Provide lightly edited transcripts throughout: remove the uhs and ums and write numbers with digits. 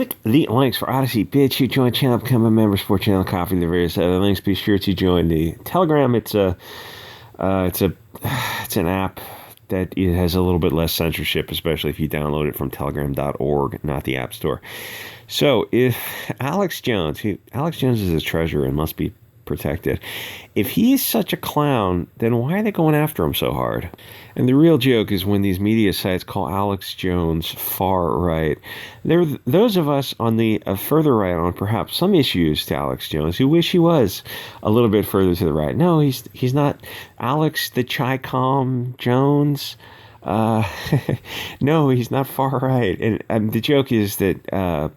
Click the links for Odyssey, Bit Chute, join channel, become a member, support channel, copy the various other links. Be sure to join the Telegram. It's an app that it has a little bit less censorship, especially if you download it from telegram.org, not the App Store. So if Alex Jones is a treasure and must be protected. If he is such a clown, then why are they going after him so hard? And the real joke is when these media sites call Alex Jones far right. There are those of us on the further right on perhaps some issues to Alex Jones who wish he was a little bit further to the right. No, he's not Alex the Chi-Com Jones. No, he's not far right. And the joke is that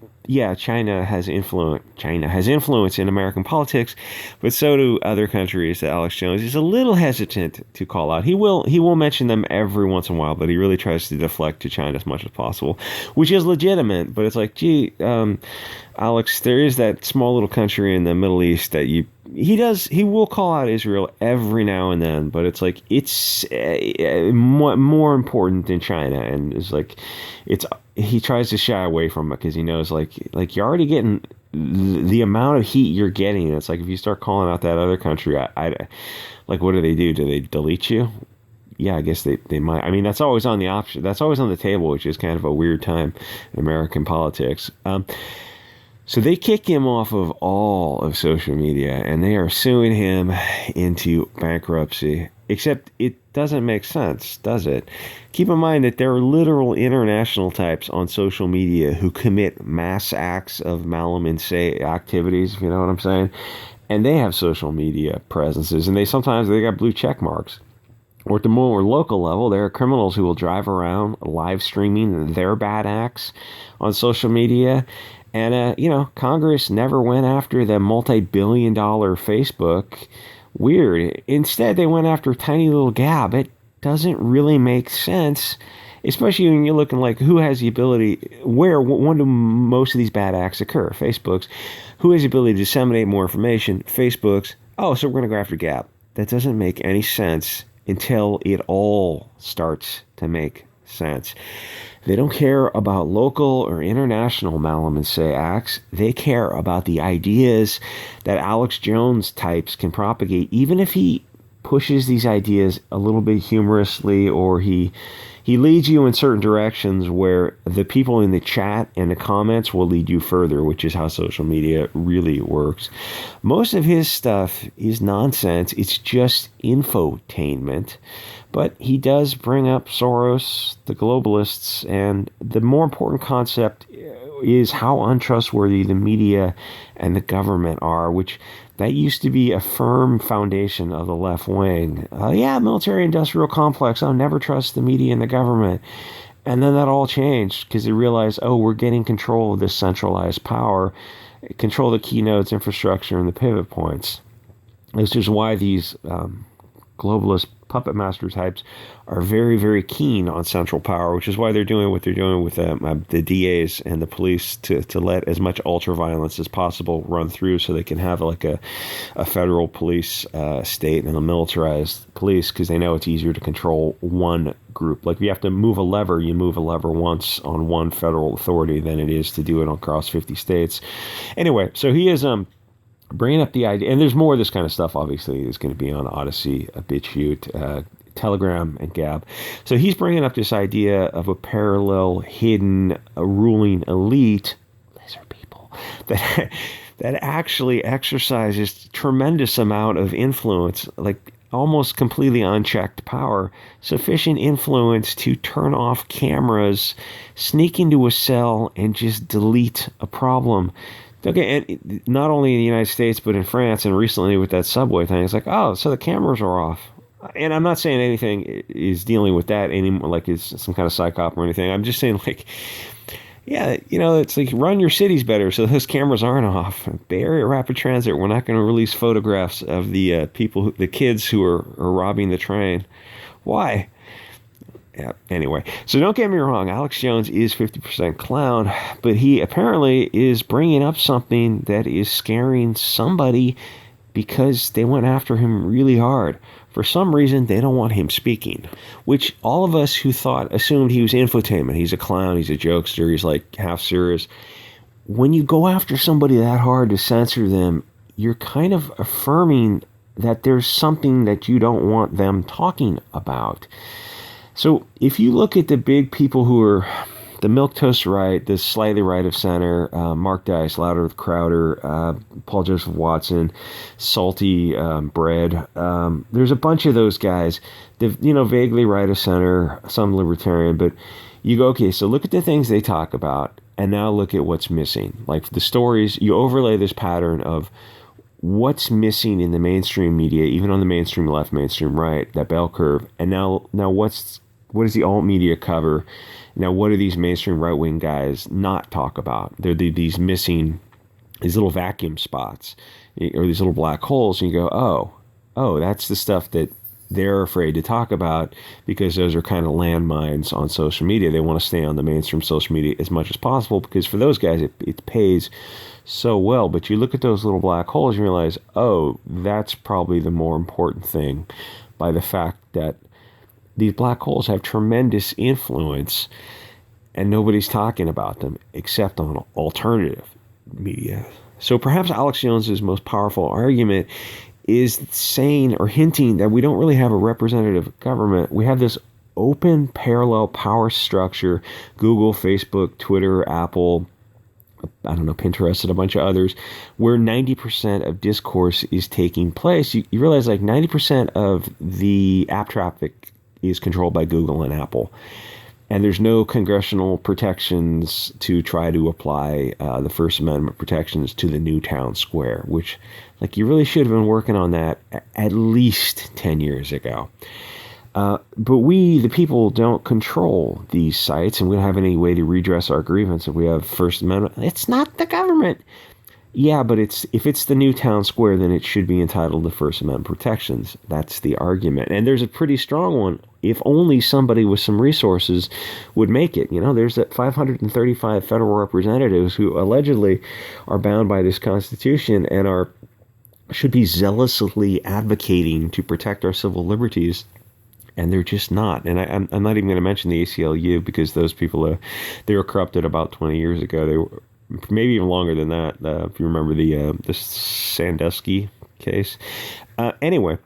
China has influence in American politics, but so do other countries that Alex Jones is a little hesitant to call out. He will mention them every once in a while, but he really tries to deflect to China as much as possible, which is legitimate. But it's like, Alex, there is that small little country in the Middle East that he will call out Israel every now and then, but it's like it's more important than China, and it's like he tries to shy away from it because he knows like you're already getting the amount of heat you're getting. It's like if you start calling out that other country, I like, what do? Do they delete you? Yeah, I guess they might. I mean, that's always on the option. That's always on the table, which is kind of a weird time in American politics. So they kick him off of all of social media, and they are suing him into bankruptcy. Except it doesn't make sense, does it? Keep in mind that there are literal international types on social media who commit mass acts of malum in se activities, if you know what I'm saying. And they have social media presences, and they got blue check marks. Or at the more local level, there are criminals who will drive around live streaming their bad acts on social media. And, Congress never went after the multi-billion-dollar Facebook. Weird. Instead, they went after tiny little Gab. It doesn't really make sense, especially when you're looking like who has the ability, when do most of these bad acts occur? Facebook's. Who has the ability to disseminate more information? Facebook's. Oh, so we're going to go after Gab. That doesn't make any sense until it all starts to make sense. They don't care about local or international malum and se acts. They care about the ideas that Alex Jones types can propagate, even if he pushes these ideas a little bit humorously, or he leads you in certain directions where the people in the chat and the comments will lead you further, which is how social media really works. Most of his stuff is nonsense. It's just infotainment. But he does bring up Soros, the globalists, and the more important concept is how untrustworthy the media and the government are, which that used to be a firm foundation of the left wing. Military-industrial complex. I'll never trust the media and the government. And then that all changed because they realized, we're getting control of this centralized power, control the keynotes, infrastructure, and the pivot points. This is why these globalist puppet master types are very, very keen on central power, which is why they're doing what they're doing with the DAs and the police to let as much ultra violence as possible run through so they can have like a federal police state and a militarized police, because they know it's easier to control one group. Like if you have to move a lever, you move a lever once on one federal authority than it is to do it across 50 states. Anyway, so he is bringing up the idea, and there's more of this kind of stuff, obviously, is going to be on Odyssey, Bit Chute, Telegram, and Gab. So he's bringing up this idea of a parallel, hidden, ruling elite, lizard people, that actually exercises tremendous amount of influence, like almost completely unchecked power, sufficient influence to turn off cameras, sneak into a cell, and just delete a problem. Okay, and not only in the United States, but in France, and recently with that subway thing, it's like, so the cameras are off. And I'm not saying anything is dealing with that anymore, like it's some kind of psyop or anything. I'm just saying, like, it's like run your cities better so those cameras aren't off. Bay Area Rapid Transit, we're not going to release photographs of the the kids who are robbing the train. Why? Yeah, anyway, so don't get me wrong, Alex Jones is 50% clown, but he apparently is bringing up something that is scaring somebody because they went after him really hard. For some reason, they don't want him speaking, which all of us who assumed he was infotainment. He's a clown, he's a jokester, he's like half serious. when you go after somebody that hard to censor them, you're kind of affirming that there's something that you don't want them talking about. So if you look at the big people who are the milquetoast right, the slightly right of center, Mark Dice, Louder with Crowder, Paul Joseph Watson, Salty Bread, there's a bunch of those guys, vaguely right of center, some libertarian, but you go, okay, so look at the things they talk about, and now look at what's missing. Like the stories, you overlay this pattern of what's missing in the mainstream media, even on the mainstream left, mainstream right, that bell curve, and now what does the alt media cover? Now, what do these mainstream right-wing guys not talk about? They're these missing, these little vacuum spots, or these little black holes, and you go, oh, that's the stuff that they're afraid to talk about because those are kind of landmines on social media. They want to stay on the mainstream social media as much as possible because for those guys, it pays so well. But you look at those little black holes and realize, oh, that's probably the more important thing by the fact that these black holes have tremendous influence and nobody's talking about them except on alternative media. So perhaps Alex Jones's most powerful argument is saying or hinting that we don't really have a representative government. We have this open parallel power structure, Google, Facebook, Twitter, Apple, Pinterest and a bunch of others, where 90% of discourse is taking place. You realize like 90% of the app traffic is controlled by Google and Apple. And there's no congressional protections to try to apply the First Amendment protections to the new town square, which you really should have been working on that at least 10 years ago. But we, the people, don't control these sites, and we don't have any way to redress our grievance if we have First Amendment. It's not the government. Yeah, but if it's the new town square, then it should be entitled to First Amendment protections. That's the argument. And there's a pretty strong one. If only somebody with some resources would make it. There's that 535 federal representatives who allegedly are bound by this Constitution and should be zealously advocating to protect our civil liberties. And they're just not. And I'm not even going to mention the ACLU because those people, they were corrupted about 20 years ago. They were maybe even longer than that, if you remember the Sandusky case. Anyway,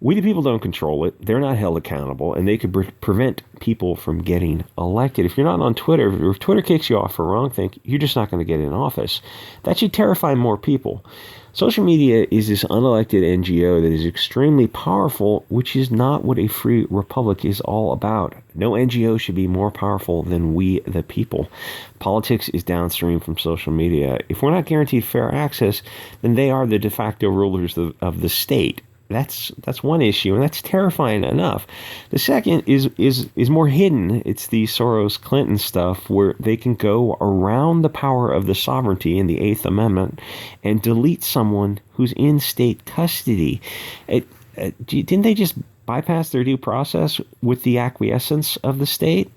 we the people don't control it. They're not held accountable, and they could prevent people from getting elected. If you're not on Twitter, if Twitter kicks you off for a wrong thing, you're just not going to get in office. That should terrify more people. Social media is this unelected NGO that is extremely powerful, which is not what a free republic is all about. No NGO should be more powerful than we, the people. Politics is downstream from social media. If we're not guaranteed fair access, then they are the de facto rulers of the state. That's one issue, and that's terrifying enough. The second is more hidden. It's the Soros-Clinton stuff where they can go around the power of the sovereignty in the Eighth Amendment and delete someone who's in state custody. Didn't they just bypass their due process with the acquiescence of the state?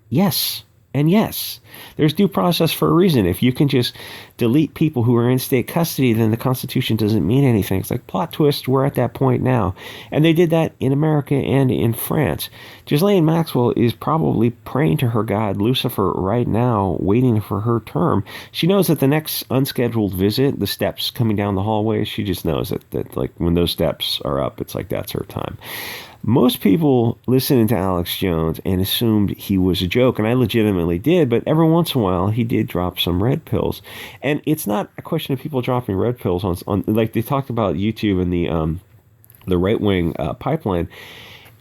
Yes. And yes, there's due process for a reason. If you can just delete people who are in state custody, then the Constitution doesn't mean anything. It's like plot twist, we're at that point now. And they did that in America and in France. Ghislaine Maxwell is probably praying to her god, Lucifer, right now, waiting for her term. She knows that the next unscheduled visit, the steps coming down the hallway, she just knows that when those steps are up, it's like that's her time. Most people listened to Alex Jones and assumed he was a joke, and I legitimately did, but every once in a while he did drop some red pills. And it's not a question of people dropping red pills on like they talked about YouTube and the right-wing pipeline.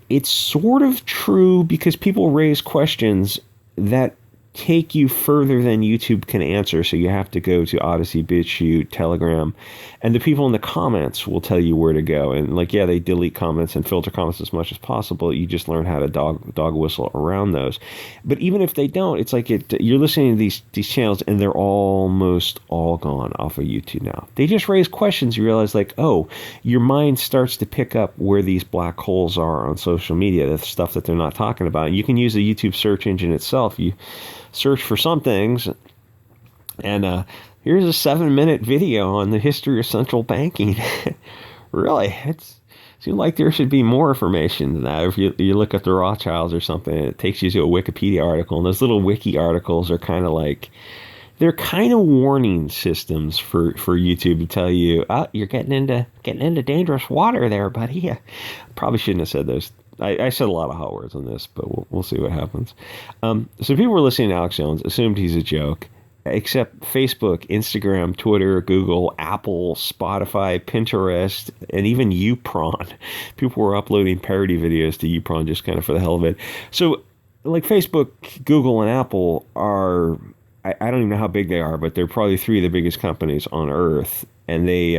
It's sort of true because people raise questions that take you further than YouTube can answer. So you have to go to Odyssey, Bit Chute, Telegram, and the people in the comments will tell you where to go. And they delete comments and filter comments as much as possible. You just learn how to dog whistle around those. But even if they don't, it's like you're listening to these channels and they're almost all gone off of YouTube now. They just raise questions. You realize your mind starts to pick up where these black holes are on social media, the stuff that they're not talking about. And you can use the YouTube search engine itself. You search for some things, and here's a 7-minute video on the history of central banking. Really, it seems like there should be more information than that. If you look at the Rothschilds or something, it takes you to a Wikipedia article, and those little wiki articles are kind of like they're kind of warning systems for YouTube to tell you, oh, you're getting into dangerous water there, buddy. Yeah. Probably shouldn't have said those. I said a lot of hot words on this, but we'll see what happens. So people were listening to Alex Jones, assumed he's a joke, except Facebook, Instagram, Twitter, Google, Apple, Spotify, Pinterest, and even Upron. People were uploading parody videos to Upron just kind of for the hell of it. So like Facebook, Google, and Apple are, I don't even know how big they are, but they're probably three of the biggest companies on earth. And they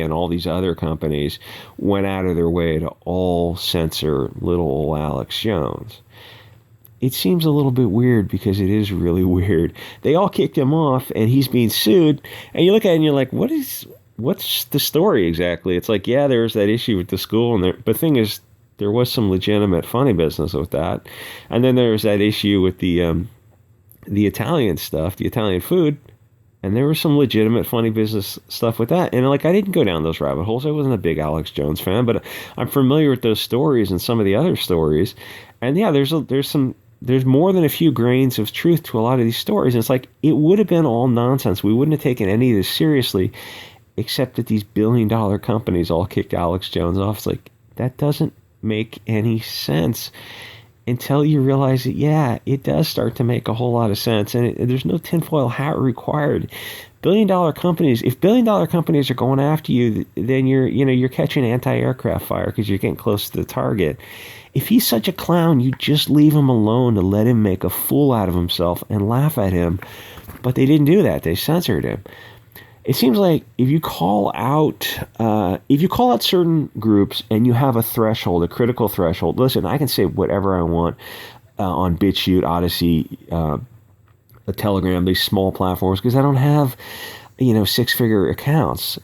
and all these other companies went out of their way to all censor little old Alex Jones. It seems a little bit weird because it is really weird. They all kicked him off, and he's being sued. And you look at it and you're like, what's the story exactly? It's like, yeah, there's that issue with the school, and but the thing is, there was some legitimate funny business with that. And then there's that issue with the Italian stuff, the Italian food. And there was some legitimate funny business stuff with that. And like, I didn't go down those rabbit holes. I wasn't a big Alex Jones fan, but I'm familiar with those stories and some of the other stories. And yeah, there's more than a few grains of truth to a lot of these stories. And it's like, it would have been all nonsense. We wouldn't have taken any of this seriously, except that these billion-dollar companies all kicked Alex Jones off. It's like, that doesn't make any sense until you realize that, yeah, it does start to make a whole lot of sense. And there's no tinfoil hat required. Billion-dollar companies, if billion-dollar companies are going after you, then you're catching anti-aircraft fire because you're getting close to the target. If he's such a clown, you just leave him alone to let him make a fool out of himself and laugh at him. But they didn't do that. They censored him. It seems like if you call out certain groups and you have a threshold, a critical threshold. Listen, I can say whatever I want on Bit Chute, Odyssey, Telegram, these small platforms, because I don't have, six-figure accounts.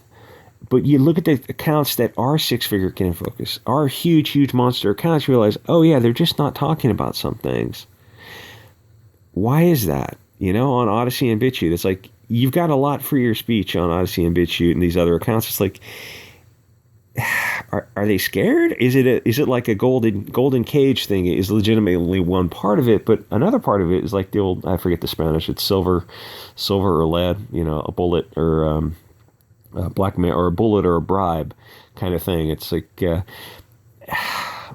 But you look at the accounts that are six-figure can focus, are huge monster accounts. You realize, oh yeah, they're just not talking about some things. Why is that? On Odyssey and Bit Chute, it's like, you've got a lot freer speech on Odyssey and Bit Chute and these other accounts. It's like, are they scared? Is it like a golden cage thing? Is legitimately one part of it, but another part of it is like the old, I forget the Spanish. It's silver or lead. A bullet or blackmail, or a bullet or a bribe kind of thing. It's like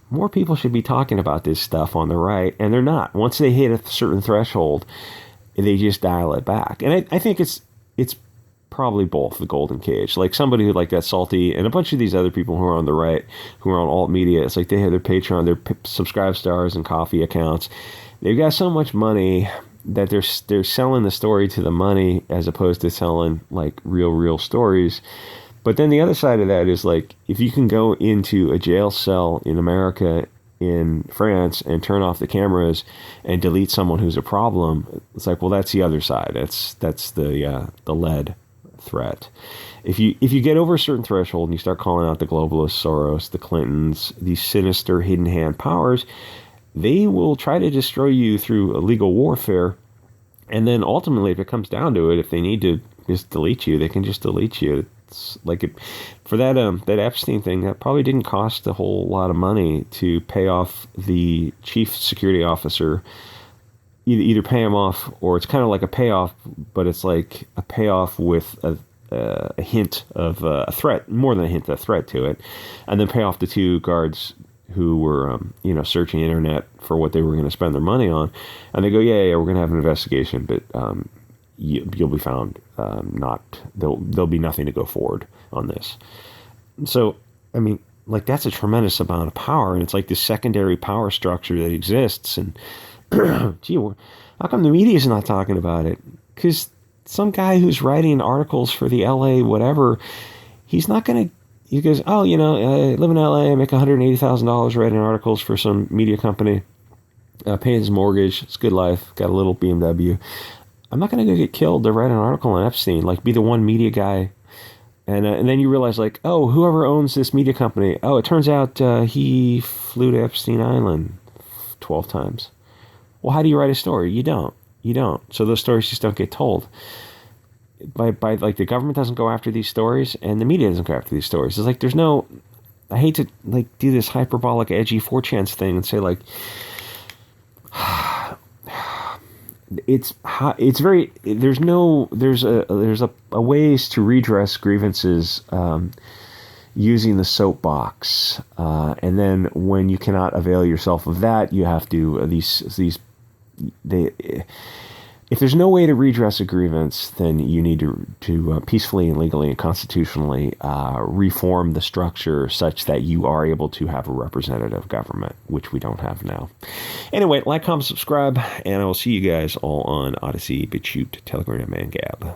more people should be talking about this stuff on the right, and they're not. Once they hit a certain threshold, they just dial it back. And I think it's probably both the golden cage. Like somebody who like that Salty and a bunch of these other people who are on the right, who are on alt media, it's like they have their Patreon, their subscribe stars and coffee accounts. They've got so much money that they're selling the story to the money as opposed to selling like real stories. But then the other side of that is like, if you can go into a jail cell in America, in France, and turn off the cameras and delete someone who's a problem, it's like, well, that's the other side. That's the lead threat. If you get over a certain threshold and you start calling out the globalists, Soros, the Clintons, these sinister hidden hand powers, they will try to destroy you through illegal warfare. And then ultimately, if it comes down to it, if they need to just delete you, they can just delete you. It's like for that Epstein thing, that probably didn't cost a whole lot of money to pay off the chief security officer. Either pay him off, or it's kind of like a payoff, but it's like a payoff with a hint of a threat, more than a hint, a threat to it, and then pay off the two guards who were searching the internet for what they were going to spend their money on, and they go, yeah, we're going to have an investigation, but you'll be found there'll be nothing to go forward on this. So, I mean, like, that's a tremendous amount of power, and it's like this secondary power structure that exists. And gee, how come the media is not talking about it? Because some guy who's writing articles for the LA whatever, he's not going to. He goes, oh, I live in LA, I make $180,000 writing articles for some media company, paying his mortgage, it's a good life, got a little BMW. I'm not going to go get killed to write an article on Epstein, like be the one media guy. And then you realize, like, oh, whoever owns this media company, oh, it turns out he flew to Epstein Island 12 times. Well, how do you write a story? You don't. So those stories just don't get told. By like, the government doesn't go after these stories, and the media doesn't go after these stories. It's like, there's no, I hate to like do this hyperbolic, edgy 4chance thing and say like, it's very there's a ways to redress grievances using the soapbox, and then when you cannot avail yourself of that, you have to they if there's no way to redress a grievance, then you need to peacefully and legally and constitutionally reform the structure such that you are able to have a representative government, which we don't have now. Anyway, like, comment, subscribe, and I will see you guys all on Odyssey, Bit Chute, Telegram, and Gab.